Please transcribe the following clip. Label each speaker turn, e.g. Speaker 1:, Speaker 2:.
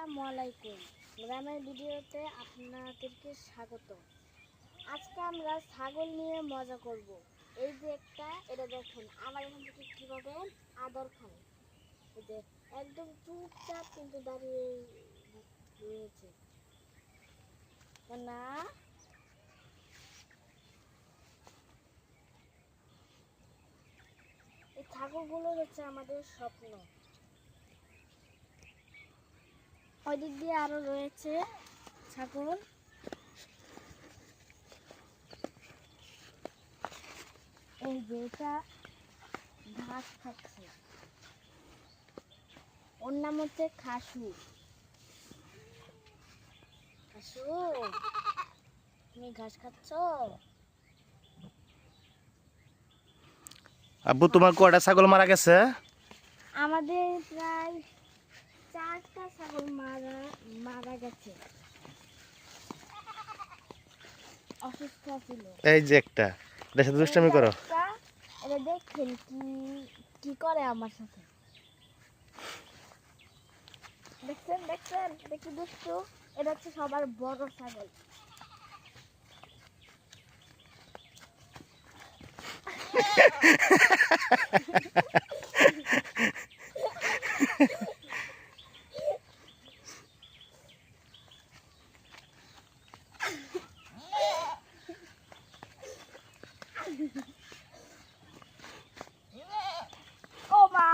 Speaker 1: আসসালামু আলাইকুম। গ্রামের ভিডিওতে আপনাদেরকে স্বাগত। আজকে আমরা ছাগল নিয়ে মজা করব। এই যে এটা দেখেন আমার এখান থেকে কিভাবে আদর খায়। এই যে একদম চুপচাপ কিন্তু দাঁড়িয়ে রয়েছে না। এই ছাগলগুলো হচ্ছে আমাদের স্বপ্ন। ওই দিক দিয়ে আরো রয়েছে ছাগল। এই যে এটা ঘাস খাচ্ছে, ওর নাম হচ্ছে খাসু। খাসু, তুমি ঘাস খাচ্ছ?
Speaker 2: আব্বু, তোমার কয়টা ছাগল মারা গেছে?
Speaker 1: আমাদের প্রায় 4টা ছাগল মারা গেছে, অসুস্থ ছিল।
Speaker 2: এই যে একটা, এটার সাথে দুষ্টামি করো।
Speaker 1: এটা দেখছেন কি করে আমার সাথে, দেখছেন দেখছেন, এটা কি দুষ্টু। এটা হচ্ছে সবার বড় ছাগল। ও মা